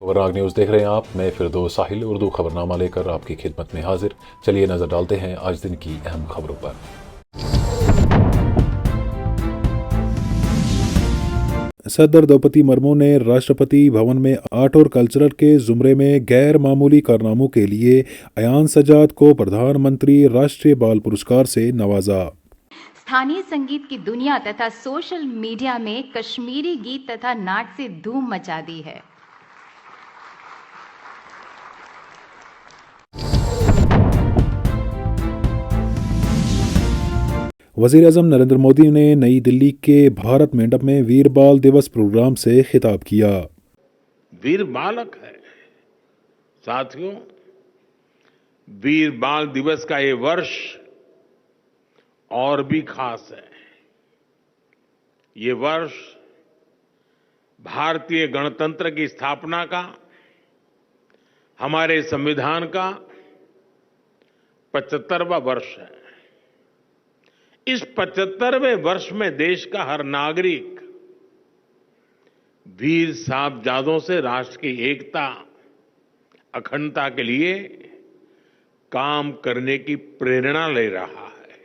खबरनाक news देख रहे हैं आप। मैं फिरदौस साहिल उर्दू खबरनामा लेकर आपकी खिदमत में हाजिर। चलिए नज़र डालते हैं आज दिन की अहम खबरों पर। सदर द्रौपदी मुर्मू ने राष्ट्रपति भवन में आर्ट और कल्चरल के जुमरे में गैर मामूली कारनामों के लिए अयान सजाद को प्रधानमंत्री राष्ट्रीय बाल पुरस्कार से नवाजा। स्थानीय संगीत की दुनिया तथा सोशल मीडिया में कश्मीरी गीत तथा नाच से धूम मचा दी है। वज़ीर-ए-आज़म नरेंद्र मोदी ने नई दिल्ली के भारत मंडप में वीर बाल दिवस प्रोग्राम से खिताब किया। वीर बालक है साथियों, वीर बाल दिवस का ये वर्ष और भी खास है। ये वर्ष भारतीय गणतंत्र की स्थापना का, हमारे संविधान का 75वां वर्ष है। इस 75वें वर्ष में देश का हर नागरिक वीर साहबजादों से राष्ट्र की एकता, अखंडता के लिए काम करने की प्रेरणा ले रहा है।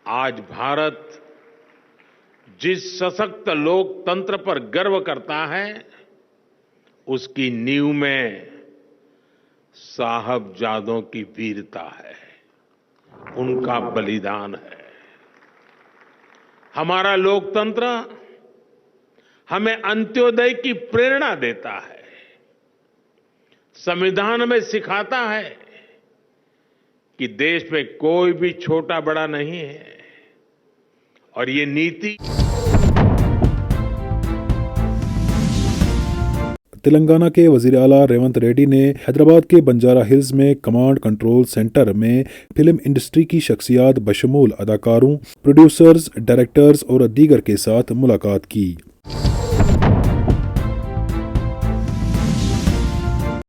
आज भारत जिस सशक्त लोकतंत्र पर गर्व करता है, उसकी नींव में साहबजादों की वीरता है, उनका बलिदान है। हमारा लोकतंत्र हमें अंत्योदय की प्रेरणा देता है, संविधान में सिखाता है कि देश में कोई भी छोटा बड़ा नहीं है, और ये नीति तेलंगाना के वजीर आला रेवंत रेड्डी ने हैदराबाद के बंजारा हिल्स में कमांड कंट्रोल सेंटर में फिल्म इंडस्ट्री की शख्सियात बशमूल अदाकारों, प्रोड्यूसर्स, डायरेक्टर्स और दीगर के साथ मुलाकात की।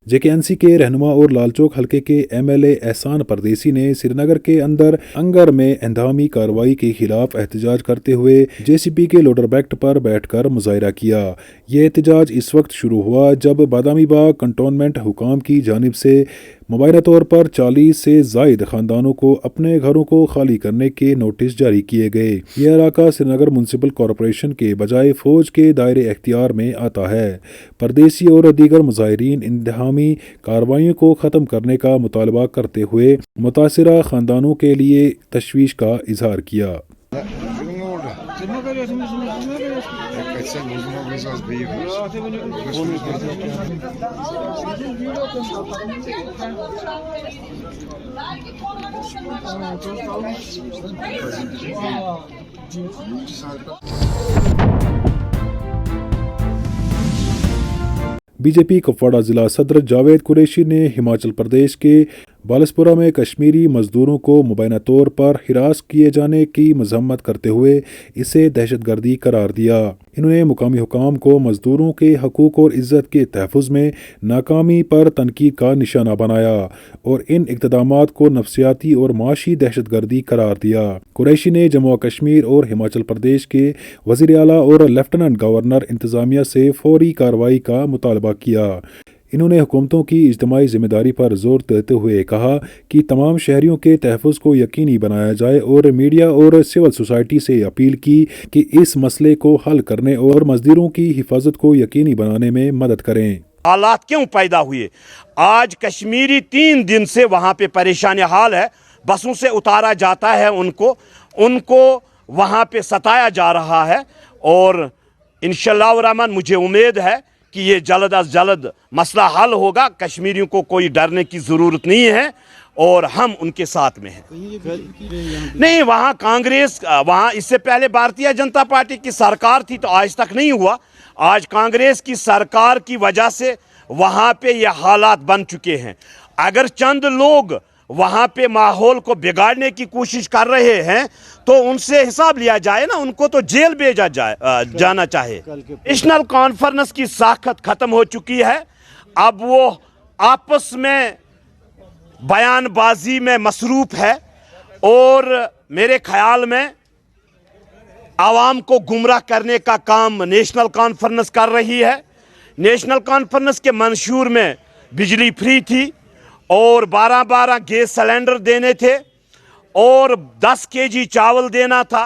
जेकेएनसी के रहनुमा और लालचौक हलके के एमएलए एहसान परदेसी ने श्रीनगर के अंदर अंगर में एंधामी कार्रवाई के खिलाफ एहतजाज करते हुए जेसीबी के लोडर बैक्ट पर बैठकर मुजाहरा किया। ये एहतजाज इस वक्त शुरू हुआ जब बादामी बाग कंटोनमेंट हुकाम की जानिब से मुबैना तौर पर 40 से जायद खानदानों को अपने घरों को खाली करने के नोटिस जारी किए गए। यह इलाका श्रीनगर म्युनिसिपल कॉरपोरेशन के बजाय फौज के दायरे इख्तियार में आता है। परदेसी और दीगर मुजाहिरीन इंतहामी कार्रवाइयों को ख़त्म करने का मुतालबा करते हुए मुतासिरा खानदानों के लिए तशवीश का इजहार किया। बीजेपी कुपवाड़ा जिला सदर जावेद कुरैशी ने हिमाचल प्रदेश के बालसपुरा में कश्मीरी मजदूरों को मुबैना तौर पर हिरास किए जाने की मजम्मत करते हुए इसे दहशतगर्दी करार दिया। इन्होंने मुकामी हुकाम को मजदूरों के हकूक और इज्जत के तहफ़्फ़ुज़ में नाकामी पर तनकीद का निशाना बनाया और इन इक़्तिदामात को नफसियाती और माशी दहशतगर्दी करार दिया। कुरैशी ने जम्मू कश्मीर और हिमाचल प्रदेश के वज़ीर आला और लेफ्टिनेंट गवर्नर इंतज़ामिया से फौरी कार्रवाई का मुतालबा किया। इन्होंने हुकूमतों की इज्तिमाई जिम्मेदारी पर जोर देते हुए कहा कि तमाम शहरियों के तहफ़्फ़ुज़ को यकीनी बनाया जाए और मीडिया और सिविल सोसाइटी से अपील की कि इस मसले को हल करने और मज़दूरों की हिफाजत को यकीनी बनाने में मदद करें। हालात क्यों पैदा हुए? आज कश्मीरी 3 दिन से वहाँ पे परेशानी हाल है। बसों से उतारा जाता है, उनको वहाँ पे सताया जा रहा है और इंशाअल्लाह रहमान मुझे उम्मीद है कि ये जल्द अज जल्द मसला हल होगा। कश्मीरियों को कोई डरने की ज़रूरत नहीं है और हम उनके साथ में हैं। नहीं, वहाँ कांग्रेस, वहाँ इससे पहले भारतीय जनता पार्टी की सरकार थी तो आज तक नहीं हुआ। आज कांग्रेस की सरकार की वजह से वहाँ पे ये हालात बन चुके हैं। अगर चंद लोग वहाँ पे माहौल को बिगाड़ने की कोशिश कर रहे हैं तो उनसे हिसाब लिया जाए ना, उनको तो जेल भेजा जाना चाहे। नेशनल कॉन्फ्रेंस की साखत खत्म हो चुकी है। अब वो आपस में बयानबाजी में मसरूफ है और मेरे ख्याल में आवाम को गुमराह करने का काम नेशनल कॉन्फ्रेंस कर रही है। नेशनल कॉन्फ्रेंस के मंशूर में बिजली फ्री थी और 12-12 गैस सिलेंडर देने थे और 10 केजी चावल देना था।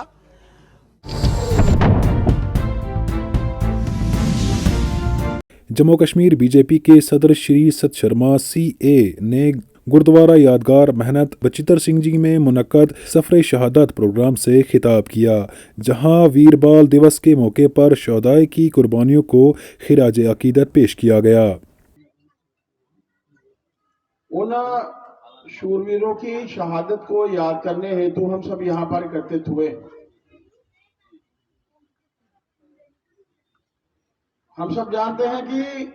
जम्मू कश्मीर बीजेपी के सदर श्री सत शर्मा CA ने गुरुद्वारा यादगार मेहनत बचितर सिंह जी में मुनक्कद सफर शहादत प्रोग्राम से खिताब किया, जहां वीर बाल दिवस के मौके पर शोहदाए की कुर्बानियों को खिराज अकीदत पेश किया गया। उन शूरवीरों की शहादत को याद करने हेतु हम सब यहाँ पर एकत्रित हुए। हम सब जानते हैं कि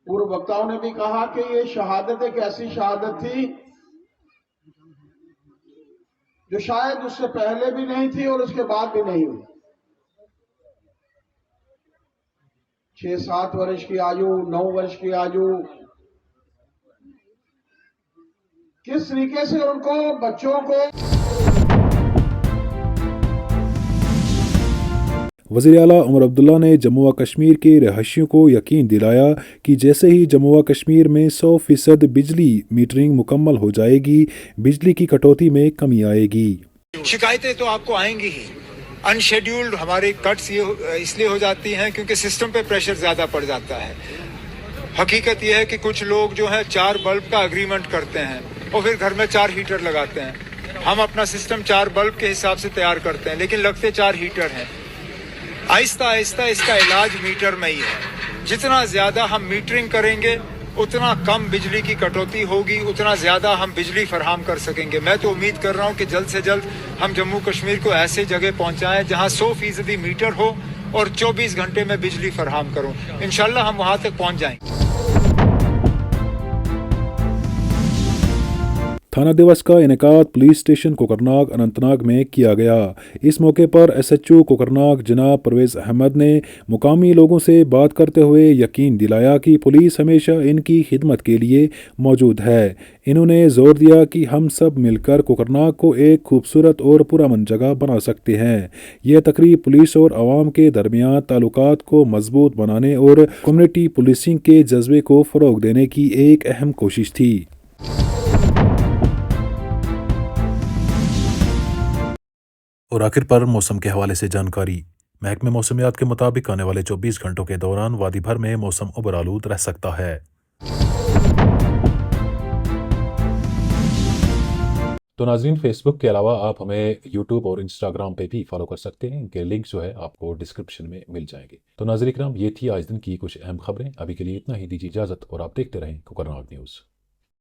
पूर्व वक्ताओं ने भी कहा कि ये शहादत एक ऐसी शहादत थी जो शायद उससे पहले भी नहीं थी और उसके बाद भी नहीं हुई। 6-7 वर्ष की आयु, 9 वर्ष की आयु, किस तरीके से उनको बच्चों को वज़ीर आला उमर अब्दुल्ला ने जम्मू व कश्मीर के रहायशियों को यकीन दिलाया कि जैसे ही जम्मू व कश्मीर में 100% बिजली मीटरिंग मुकम्मल हो जाएगी, बिजली की कटौती में कमी आएगी। शिकायतें तो आपको आएंगी ही। अनशेड्यूल्ड हमारे कट्स ये इसलिए हो जाती हैं क्योंकि सिस्टम पे प्रेशर ज्यादा पड़ जाता है। हकीकत यह है कि कुछ लोग जो है 4 बल्ब का एग्रीमेंट करते हैं और फिर घर में 4 हीटर लगाते हैं। हम अपना सिस्टम 4 बल्ब के हिसाब से तैयार करते हैं, लेकिन लगते 4 हीटर हैं। आहिस्ता आहिस्ता इसका इलाज मीटर में ही है। जितना ज्यादा हम मीटरिंग करेंगे उतना कम बिजली की कटौती होगी, उतना ज्यादा हम बिजली फराहम कर सकेंगे। मैं तो उम्मीद कर रहा हूं कि जल्द से जल्द हम जम्मू कश्मीर को ऐसे जगह पहुंचाएं जहां 100% मीटर हो और 24 घंटे में बिजली फराहम करूं। इंशाल्लाह हम वहां तक पहुंच जाएंगे। थाना दिवस का इनेकाद पुलिस स्टेशन कोकरनाग अनंतनाग में किया गया। इस मौके पर SHO कोकरनाग जनाब परवेज अहमद ने मुकामी लोगों से बात करते हुए यकीन दिलाया कि पुलिस हमेशा इनकी खिदमत के लिए मौजूद है। इन्होंने जोर दिया कि हम सब मिलकर कोकरनाग को एक खूबसूरत और पुरअमन जगह बना सकते हैं। यह तकरीब पुलिस और आवाम के दरमियान ताल्लुकात को मजबूत बनाने और कम्युनिटी पुलिसिंग के जज्बे को फ़रोग देने की एक अहम कोशिश थी। और आखिर पर मौसम के हवाले से जानकारी। महकमे मौसमियात के मुताबिक आने वाले 24 घंटों के दौरान वादी भर में मौसम उबरालूद रह सकता है। तो नाज़रीन, फेसबुक के अलावा आप हमें यूट्यूब और इंस्टाग्राम पे भी फॉलो कर सकते हैं। इनके लिंक जो है आपको डिस्क्रिप्शन में मिल जाएंगे। तो नाज़रीन किराम, ये थी आज दिन की कुछ अहम खबरें। अभी के लिए इतना ही, दीजिए इजाज़त और आप देखते रहें कोकरनाग न्यूज़।